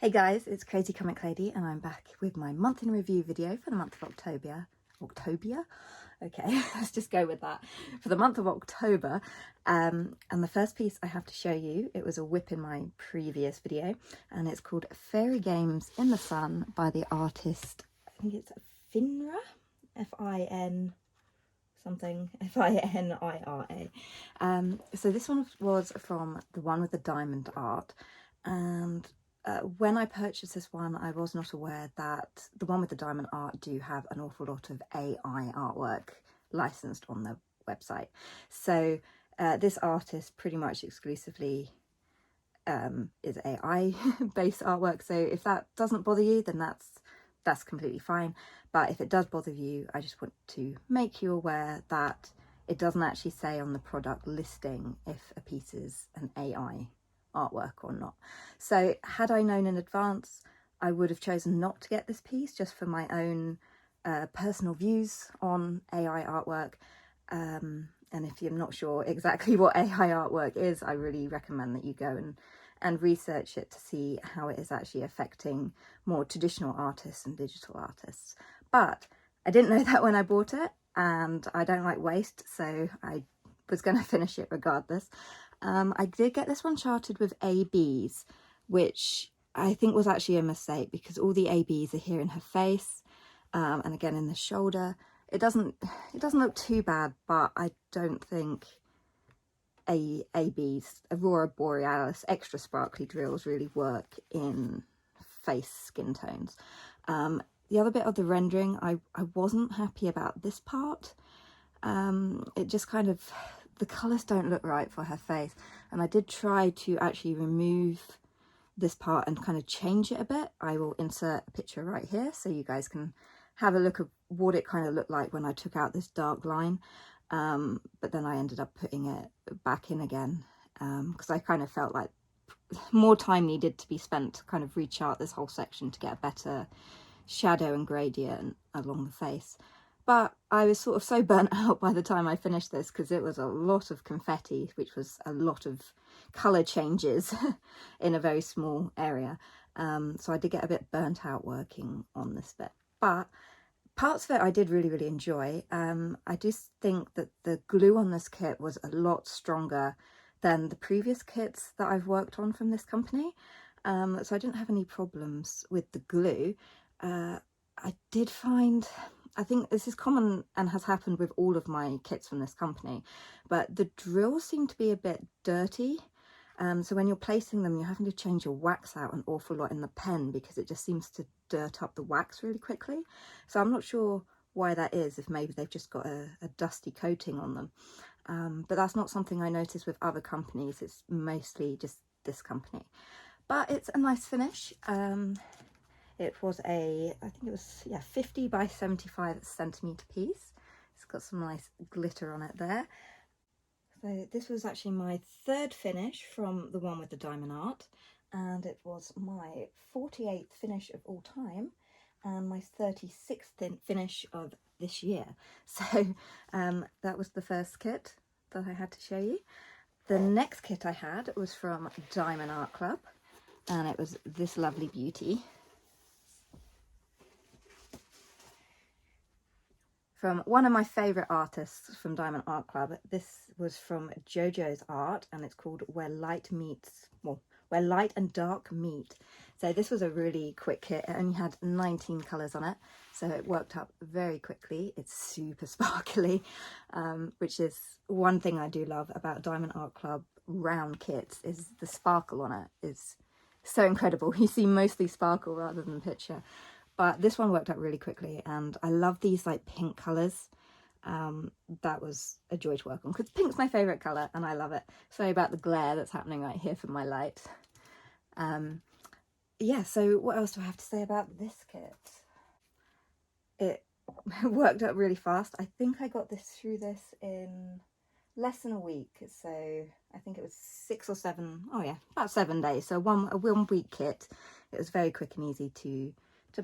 Hey guys, it's Crazy Comic Lady and I'm back with my month in review video for the month of October. Okay, let's just go with that. For the month of October, and the first piece I have to show you, it was a whip in my previous video, and it's called Fairy Games in the Sun by the artist, I think it's Finra, F-I-N something, F-I-N-I-R-A. So this one was from the one with the diamond art, and when I purchased this one, I was not aware that the one with the diamond art do have an awful lot of AI artwork licensed on their website. So this artist pretty much exclusively is AI based artwork. So if that doesn't bother you, then that's completely fine. But if it does bother you, I just want to make you aware that it doesn't actually say on the product listing if a piece is an AI artwork or not. So had I known in advance, I would have chosen not to get this piece just for my own personal views on AI artwork. And if you're not sure exactly what AI artwork is, I really recommend that you go and research it to see how it is actually affecting more traditional artists and digital artists. But I didn't know that when I bought it, and I don't like waste, so I was going to finish it regardless. I did get this one charted with ABs, which I think was actually a mistake because all the ABs are here in her face, and again in the shoulder. It doesn't look too bad, but I don't think ABs, Aurora Borealis extra sparkly drills, really work in face skin tones. The other bit of the rendering, I wasn't happy about this part. It just kind of, the colours don't look right for her face, and I did try to actually remove this part and kind of change it a bit. I will insert a picture right here so you guys can have a look at what it kind of looked like when I took out this dark line, but then I ended up putting it back in again because I kind of felt like more time needed to be spent to kind of rechart this whole section to get a better shadow and gradient along the face. But I was sort of so burnt out by the time I finished this because it was a lot of confetti, which was a lot of colour changes in a very small area. So I did get a bit burnt out working on this bit. But parts of it I did really enjoy. I just think that the glue on this kit was a lot stronger than the previous kits that I've worked on from this company. So I didn't have any problems with the glue. I did find, I think this is common and has happened with all of my kits from this company, but the drills seem to be a bit dirty. So when you're placing them, you're having to change your wax out an awful lot in the pen because it just seems to dirt up the wax really quickly. So I'm not sure why that is, if maybe they've just got a dusty coating on them. But that's not something I notice with other companies. It's mostly just this company. But it's a nice finish. It was I think it was, yeah, 50 by 75 centimetre piece. It's got some nice glitter on it there. So this was actually my third finish from the one with the diamond art, and it was my 48th finish of all time and my 36th finish of this year. So that was the first kit that I had to show you. The next kit I had was from Diamond Art Club, and it was this lovely beauty. From one of my favourite artists from Diamond Art Club. This was from JoJo's art, and it's called Where Light and Dark Meet. So this was a really quick kit. It only had 19 colours on it, so it worked up very quickly. It's super sparkly, which is one thing I do love about Diamond Art Club round kits, is the sparkle on it is so incredible. You see mostly sparkle rather than picture. But this one worked out really quickly, and I love these like pink colours. That was a joy to work on because pink's my favourite colour and I love it. Sorry about the glare that's happening right here from my light. Yeah, so what else do I have to say about this kit? It worked out really fast. I think I got through this in less than a week. So I think it was 6 or 7, oh yeah, about 7 days. So a 1 week kit. It was very quick and easy to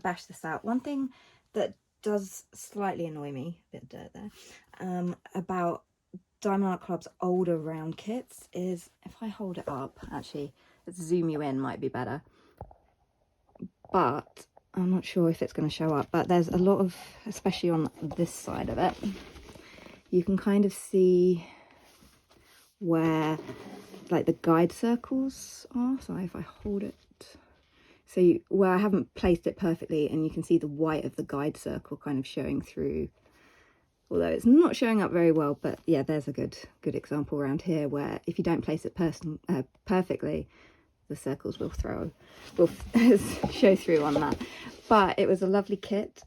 bash this out. One thing that does slightly annoy me, a bit of dirt there, about Diamond Art Club's older round kits is, if I hold it up, actually, let's zoom you in, might be better. but I'm not sure if it's going to show up, but there's a lot of, especially on this side of it, you can kind of see where like the guide circles are. So if I hold it, so where I haven't placed it perfectly, and you can see the white of the guide circle kind of showing through, although it's not showing up very well. But yeah, there's a good example around here where if you don't place it perfectly, the circles will show through on that. But it was a lovely kit,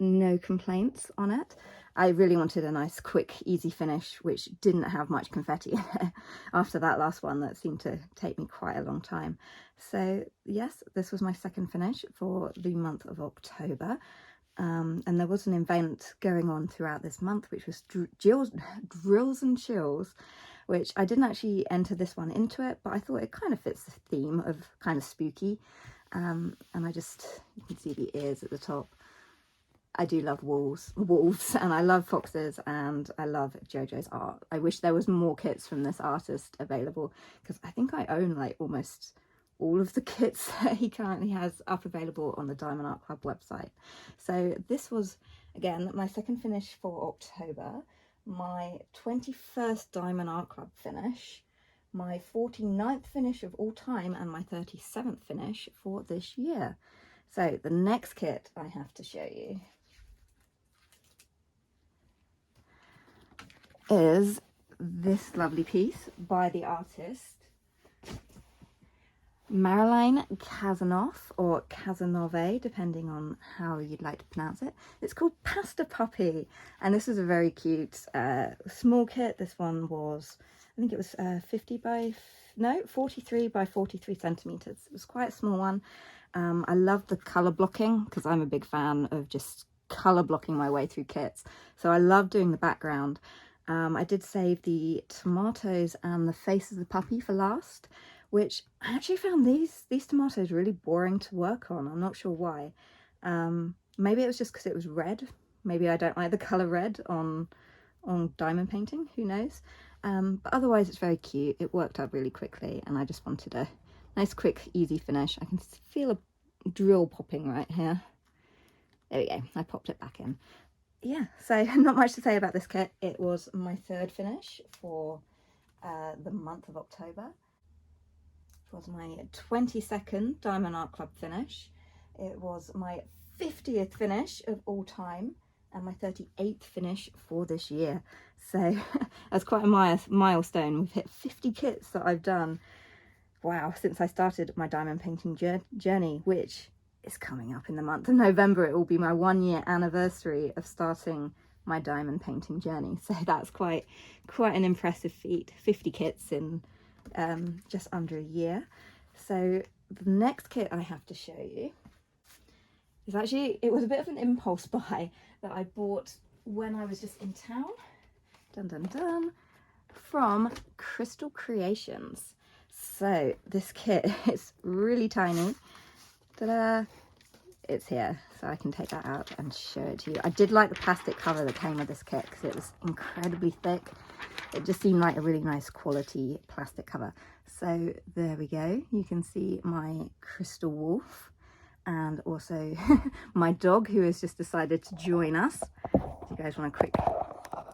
no complaints on it. I really wanted a nice, quick, easy finish, which didn't have much confetti in it after that last one that seemed to take me quite a long time. So yes, this was my second finish for the month of October. And there was an event going on throughout this month, which was Drills and Chills, which I didn't actually enter this one into it, but I thought it kind of fits the theme of kind of spooky. And you can see the ears at the top. I do love wolves, and I love foxes, and I love JoJo's art. I wish there was more kits from this artist available, because I think I own like almost all of the kits that he currently has up available on the Diamond Art Club website. So this was, again, my second finish for October, my 21st Diamond Art Club finish, my 49th finish of all time, and my 37th finish for this year. So the next kit I have to show you is this lovely piece by the artist Marilyn Kazanoff, or Kazanove, depending on how you'd like to pronounce it. It's called Pasta Puppy, and this is a very cute small kit. This one was, I think it was 43 by 43 centimeters. It was quite a small one. I love the color blocking, because I'm a big fan of just color blocking my way through kits. So I love doing the background. I did save the tomatoes and the face of the puppy for last, which I actually found these tomatoes really boring to work on. I'm not sure why. Maybe it was just because it was red. Maybe I don't like the color red on diamond painting, who knows. But otherwise it's very cute. It worked out really quickly, and I just wanted a nice, quick, easy finish. I can feel a drill popping right here. There we go. I popped it back in. Yeah, so not much to say about this kit. It was my third finish for the month of October. It was my 22nd Diamond Art Club finish. It was my 50th finish of all time, and my 38th finish for this year. So that's quite a milestone. We've hit 50 kits that I've done. Wow, since I started my diamond painting journey, which is coming up in the month of November. It will be my 1 year anniversary of starting my diamond painting journey. So that's quite an impressive feat. 50 kits in just under a year. So the next kit I have to show you is actually, it was a bit of an impulse buy that I bought when I was just in town. Dun dun dun. From Crystal Creations. So this kit is really tiny. Ta-da! It's here, so I can take that out and show it to you. I did like the plastic cover that came with this kit, because it was incredibly thick. It just seemed like a really nice quality plastic cover. So there we go. You can see my crystal wolf, and also my dog, who has just decided to join us. Do you guys want to quick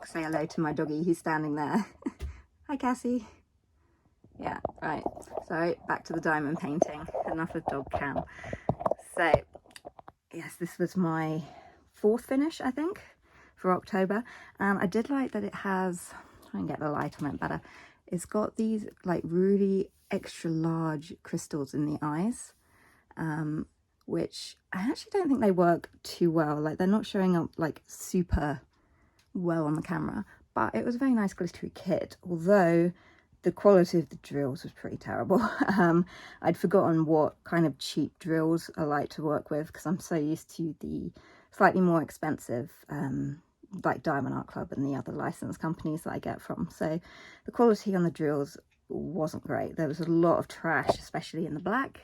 say hello to my doggy who's standing there? Hi, Cassie. Yeah, right. So back to the diamond painting. Enough of dog cam. So yes, this was my fourth finish, I think, for October. And I did like that it has, try and get the light on it better, it's got these like really extra large crystals in the eyes, which I actually don't think they work too well. Like, they're not showing up like super well on the camera, but it was a very nice glittery kit, although the quality of the drills was pretty terrible. I'd forgotten what kind of cheap drills I like to work with, because I'm so used to the slightly more expensive like Diamond Art Club and the other licensed companies that I get from. So the quality on the drills wasn't great. There was a lot of trash, especially in the black.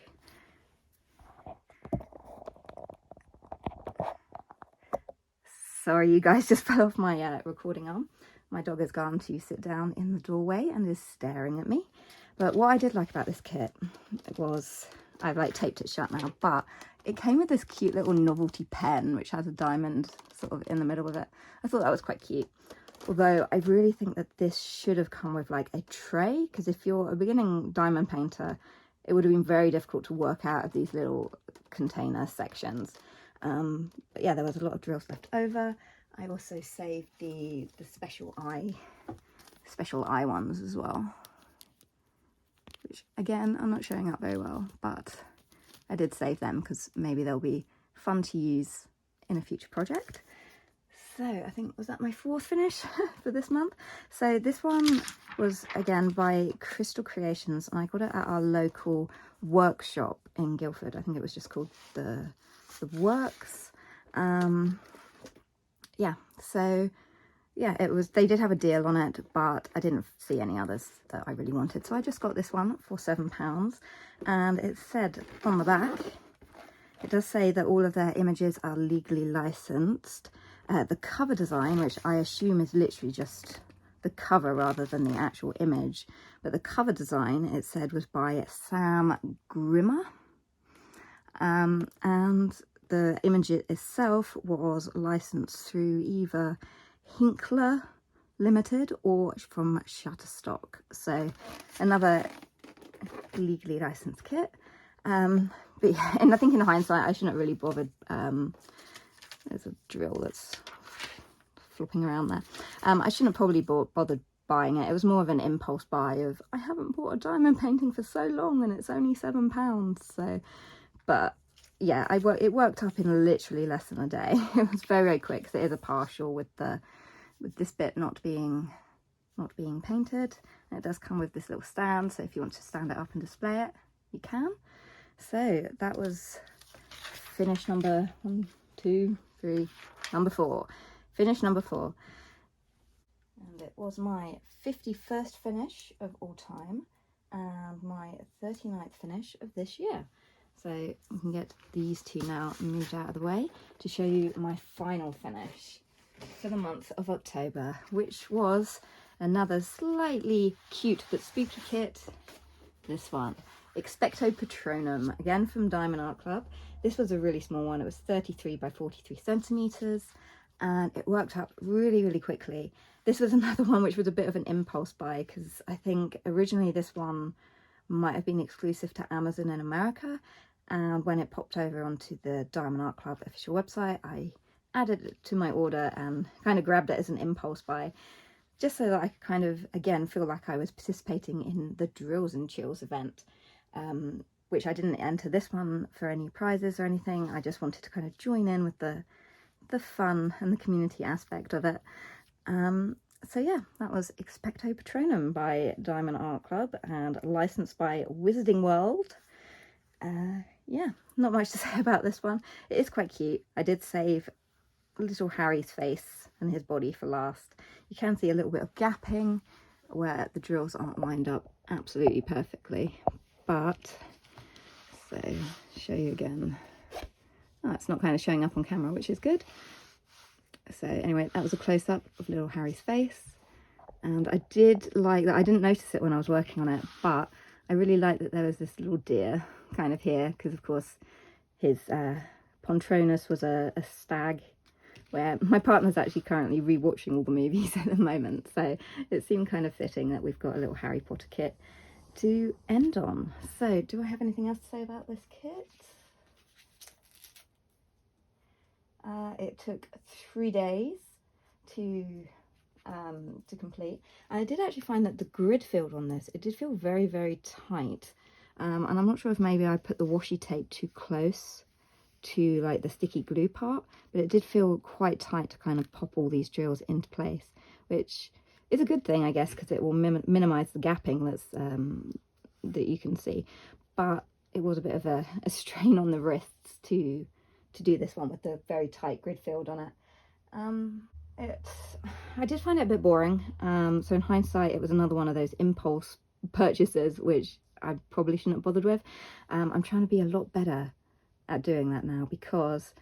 Sorry, you guys, just fell off my recording arm. My dog has gone to sit down in the doorway and is staring at me. But what I did like about this kit was I've like taped it shut now, but it came with this cute little novelty pen which has a diamond sort of in the middle of it. I thought that was quite cute, although I really think that this should have come with like a tray, because if you're a beginning diamond painter, it would have been very difficult to work out of these little container sections. But yeah, there was a lot of drills left over. I also saved the special eye ones as well, which again I'm not showing up very well, but I did save them because maybe they'll be fun to use in a future project. So I think, was that my 4th finish for this month? So this one was again by Crystal Creations, and I got it at our local workshop in Guildford. I think it was just called the Works. Yeah, so yeah, it was, they did have a deal on it, but I didn't see any others that I really wanted, so I just got this one for £7. And it said on the back, it does say that all of their images are legally licensed. The cover design, which I assume is literally just the cover rather than the actual image, but the cover design, it said, was by Sam Grimmer, and the image itself was licensed through either Hinkler Limited or from Shutterstock. So another legally licensed kit. But yeah, and I think in hindsight I shouldn't have really bothered. There's a drill that's flopping around there. I shouldn't have probably bothered buying it. It was more of an impulse buy of, I haven't bought a diamond painting for so long and it's only £7. So, but yeah, it worked up in literally less than a day. It was very, very quick, because it is a partial with this bit not being painted. And it does come with this little stand, so if you want to stand it up and display it, you can. So that was finish number 1, 2, 3, number 4. Finish number 4. And it was my 51st finish of all time and my 39th finish of this year. So we can get these two now moved out of the way to show you my final finish for the month of October, which was another slightly cute but spooky kit. This one, Expecto Patronum, again from Diamond Art Club. This was a really small one. It was 33 by 43 centimeters, and it worked up really, really quickly. This was another one which was a bit of an impulse buy, because I think originally this one might have been exclusive to Amazon in America, and when it popped over onto the Diamond Art Club official website, I added it to my order and kind of grabbed it as an impulse buy, just so that I could kind of, again, feel like I was participating in the Drills and Chills event, which I didn't enter this one for any prizes or anything. I just wanted to kind of join in with the fun and the community aspect of it. So yeah, that was Expecto Patronum by Diamond Art Club and licensed by Wizarding World. Yeah, not much to say about this one. It is quite cute. I did save little Harry's face and his body for last. You can see a little bit of gapping where the drills aren't lined up absolutely perfectly, but so show you again. Oh, it's not kind of showing up on camera, which is good. So anyway, that was a close-up of little Harry's face, and I did like that. I didn't notice it when I was working on it, but I really liked that there was this little deer kind of here, because of course his Patronus was a stag, where my partner's actually currently rewatching all the movies at the moment, so it seemed kind of fitting that we've got a little Harry Potter kit to end on. So do I have anything else to say about this kit? It took 3 days to complete, and I did actually find that the grid field on this, it did feel very, very tight, and I'm not sure if maybe I put the washi tape too close to like the sticky glue part, but it did feel quite tight to kind of pop all these drills into place, which is a good thing, I guess, because it will minimize the gapping that's that you can see. But it was a bit of a strain on the wrists to do this one with the very tight grid field on it. I did find it a bit boring, so in hindsight it was another one of those impulse purchases which I probably shouldn't have bothered with. I'm trying to be a lot better at doing that now, because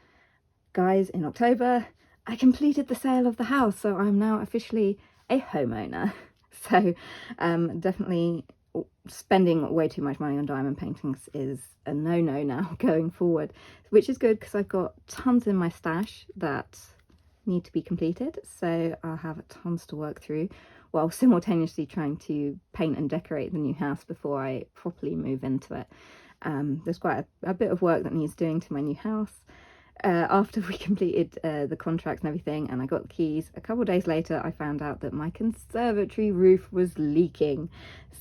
guys, in October I completed the sale of the house, so I'm now officially a homeowner. So definitely spending way too much money on diamond paintings is a no-no now going forward, which is good because I've got tons in my stash that need to be completed, so I'll have tons to work through while simultaneously trying to paint and decorate the new house before I properly move into it. There's quite a bit of work that needs doing to my new house. After we completed the contracts and everything and I got the keys, a couple of days later I found out that my conservatory roof was leaking,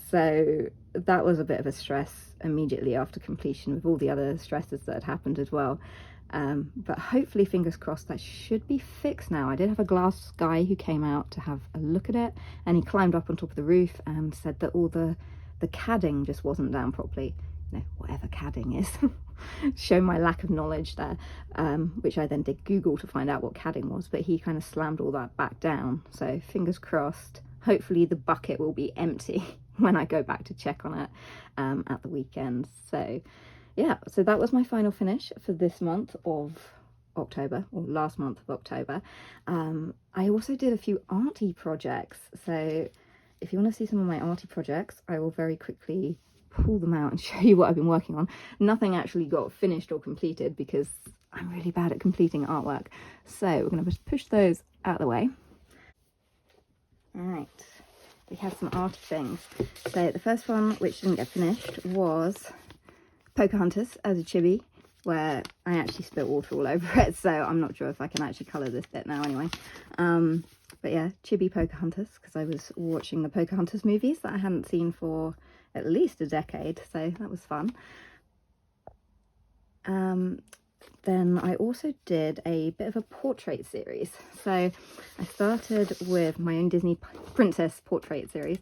so that was a bit of a stress immediately after completion, with all the other stresses that had happened as well. But hopefully, fingers crossed, that should be fixed now. I did have a glass guy who came out to have a look at it, and he climbed up on top of the roof and said that all the cladding just wasn't down properly. No, whatever cladding is. Show my lack of knowledge there, which I then did Google to find out what cladding was, but he kind of slammed all that back down, so fingers crossed. Hopefully the bucket will be empty when I go back to check on it at the weekend. So yeah, so that was my final finish for this month of October, or last month of October. I also did a few ARTY projects, so if you want to see some of my ARTY projects, I will very quickly pull them out and show you what I've been working on. Nothing actually got finished or completed because I'm really bad at completing artwork, so we're going to push those out of the way. All right, we have some ARTY things. So the first one, which didn't get finished, was Pocahontas as a chibi, where I actually spilled water all over it, so I'm not sure if I can actually colour this bit now anyway. But yeah, chibi Pocahontas, because I was watching the Pocahontas movies that I hadn't seen for at least a decade, so that was fun. Then I also did a bit of a portrait series. So I started with my own Disney princess portrait series.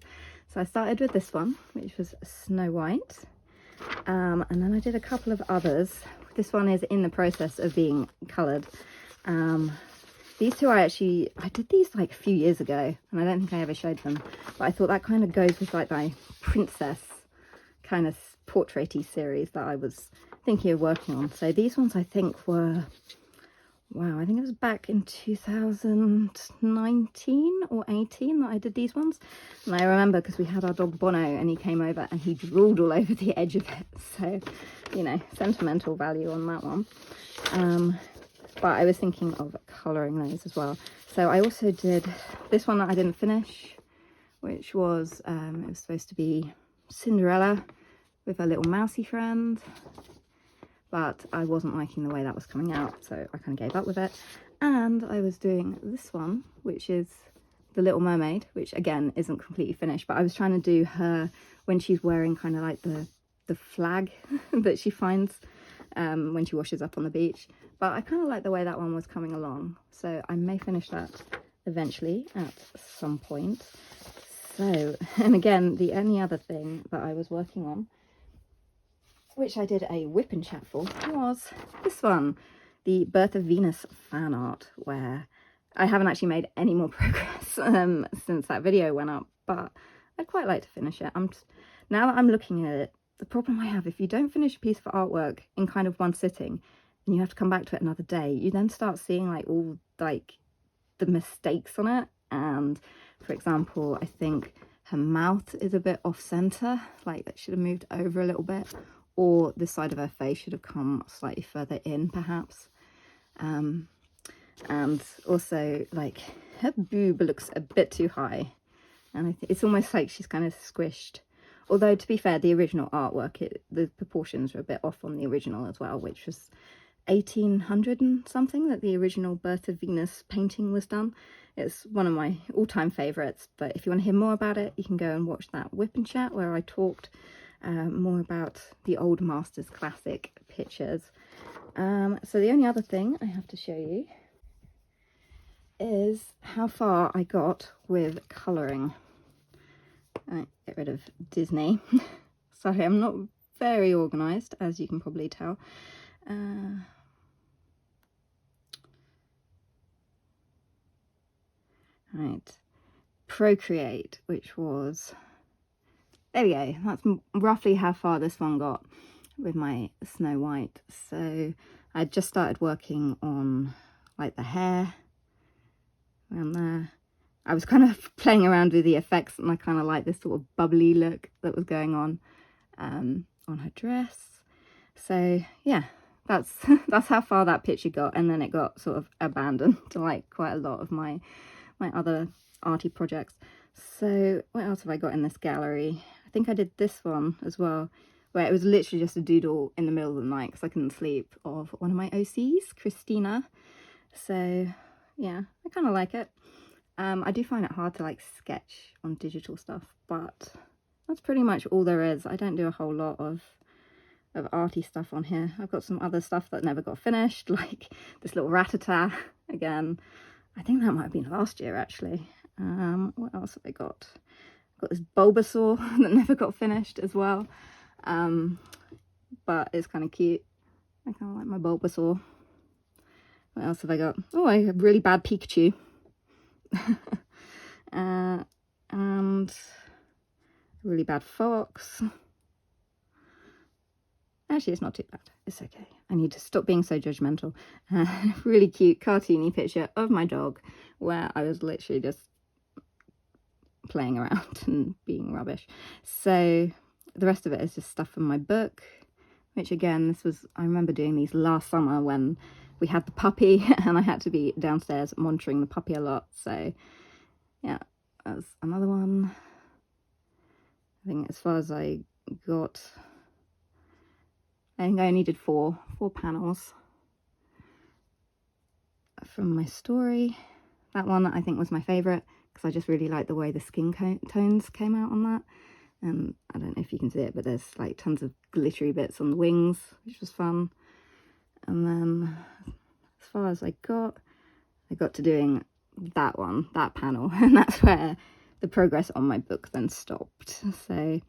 So I started with this one, which was Snow White. And then I did a couple of others. This one is in the process of being coloured. These two I did these like a few years ago, and I don't think I ever showed them, but I thought that kind of goes with like my princess kind of portrait-y series that I was thinking of working on. So these ones I think were, wow, I think it was back in 2019 or 18 that I did these ones. And I remember because we had our dog Bono and he came over and he drooled all over the edge of it. So, you know, sentimental value on that one. But I was thinking of colouring those as well. So I also did this one that I didn't finish, which was, it was supposed to be Cinderella with her little mousy friend. But I wasn't liking the way that was coming out, so I kind of gave up with it. And I was doing this one, which is the Little Mermaid, which again isn't completely finished, but I was trying to do her when she's wearing kind of like the flag that she finds when she washes up on the beach. But I kind of like the way that one was coming along, so I may finish that eventually at some point. So, and again, the only other thing that I was working on, which I did a whip and chat for, was this one, the Birth of Venus fan art, where I haven't actually made any more progress since that video went up, but I'd quite like to finish it. Now that I'm looking at it, the problem I have, if you don't finish a piece of artwork in kind of one sitting and you have to come back to it another day, you then start seeing like all like the mistakes on it. And for example, I think her mouth is a bit off center, like that should have moved over a little bit, or this side of her face should have come slightly further in perhaps. And also like her boob looks a bit too high, and it's almost like she's kind of squished. Although to be fair, the original artwork, the proportions are a bit off on the original as well, which was 1800 and something that the original Birth of Venus painting was done. It's one of my all-time favourites, but if you want to hear more about it, you can go and watch that whip and chat where I talked more about the old Masters classic pictures. So the only other thing I have to show you is how far I got with colouring. Get rid of Disney. Sorry, I'm not very organised, as you can probably tell. Right, Procreate, which was, there we go, that's roughly how far this one got with my Snow White. So I just started working on like the hair around there. I was kind of playing around with the effects, and I kind of like this sort of bubbly look that was going on her dress. So yeah, that's how far that picture got, and then it got sort of abandoned to like quite a lot of my other arty projects. So what else have I got in this gallery? I think I did this one as well, where it was literally just a doodle in the middle of the night because I couldn't sleep, of one of my OCs, Christina. So yeah, I kind of like it. I do find it hard to like sketch on digital stuff, but that's pretty much all there is. I don't do a whole lot of arty stuff on here. I've got some other stuff that never got finished, like this little rat-a-tat again. I think that might have been last year actually. What else have I got? I've got this Bulbasaur that never got finished as well, but it's kind of cute. I kind of like my Bulbasaur. What else have I got? Oh, I have really bad Pikachu. And a really bad fox. Actually, it's not too bad. It's okay. I need to stop being so judgmental. Really cute cartoony picture of my dog where I was literally just playing around and being rubbish. So the rest of it is just stuff from my book, which again, I remember doing these last summer when we had the puppy and I had to be downstairs monitoring the puppy a lot. So yeah, that's another one. I think as far as I got, I think I only did four panels from my story. That one I think was my favourite because I just really liked the way the skin tones came out on that. And I don't know if you can see it, but there's like tons of glittery bits on the wings, which was fun. And then as far as I got to doing that panel, and that's where the progress on my book then stopped. So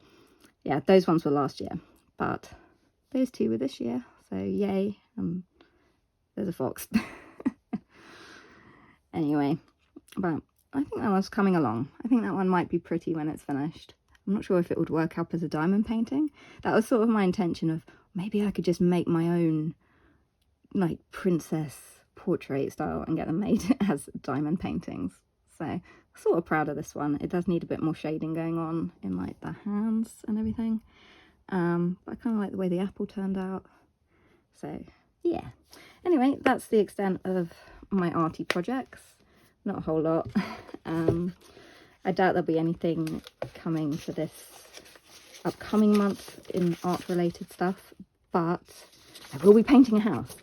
yeah, those ones were last year, but those two were this year, so yay. There's a fox. Anyway, but I think that one's coming along. I think that one might be pretty when it's finished. I'm not sure if it would work up as a diamond painting. That was sort of my intention of maybe I could just make my own like princess portrait style and get them made as diamond paintings. So I'm sort of proud of this one. It does need a bit more shading going on in like the hands and everything. But I kind of like the way the apple turned out. So yeah. Anyway, that's the extent of my arty projects. Not a whole lot. I doubt there'll be anything coming for this upcoming month in art related stuff, but I will be painting a house.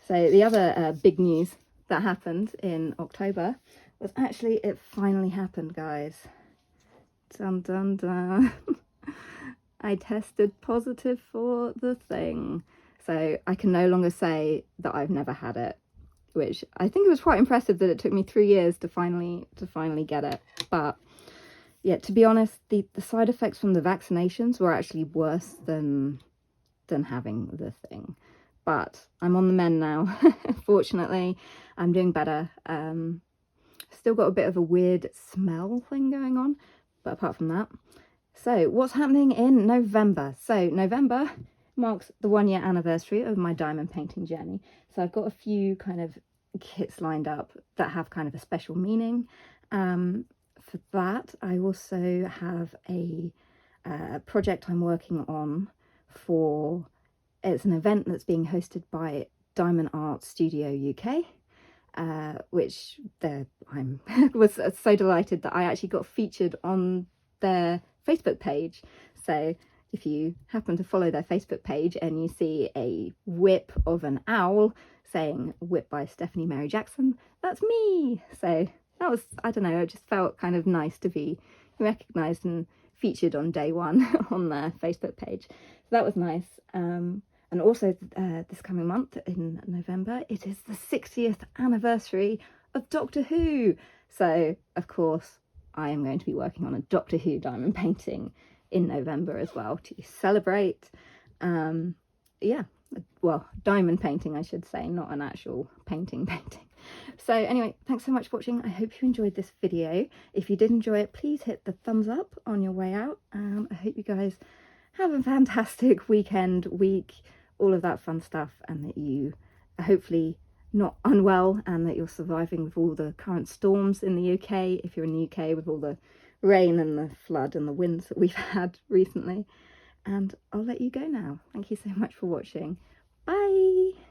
So the other big news that happened in October was actually it finally happened, guys. Dun dun dun. I tested positive for the thing. So I can no longer say that I've never had it, which I think it was quite impressive that it took me 3 years to finally get it. But yeah, to be honest, the side effects from the vaccinations were actually worse than having the thing. But I'm on the mend now. Fortunately, I'm doing better. Still got a bit of a weird smell thing going on, but apart from that. So what's happening in November? So November marks the 1 year anniversary of my diamond painting journey. So I've got a few kind of kits lined up that have kind of a special meaning. For that, I also have a project I'm working on for, it's an event that's being hosted by Diamond Art Studio UK, which I was so delighted that I actually got featured on their Facebook page. So if you happen to follow their Facebook page and you see a whip of an owl saying "whip by Stephanie Mary Jackson," that's me. So that was, I don't know, it just felt kind of nice to be recognised and featured on day one on their Facebook page. So that was nice. And also this coming month in November, it is the 60th anniversary of Doctor Who. So of course I am going to be working on a Doctor Who diamond painting in November as well to celebrate. Yeah, well, diamond painting I should say, not an actual painting. So anyway, thanks so much for watching. I hope you enjoyed this video. If you did enjoy it, please hit the thumbs up on your way out. I hope you guys have a fantastic week, all of that fun stuff, and that you hopefully not unwell and that you're surviving with all the current storms in the UK, if you're in the UK, with all the rain and the flood and the winds that we've had recently. And I'll let you go now. Thank you so much for watching. Bye!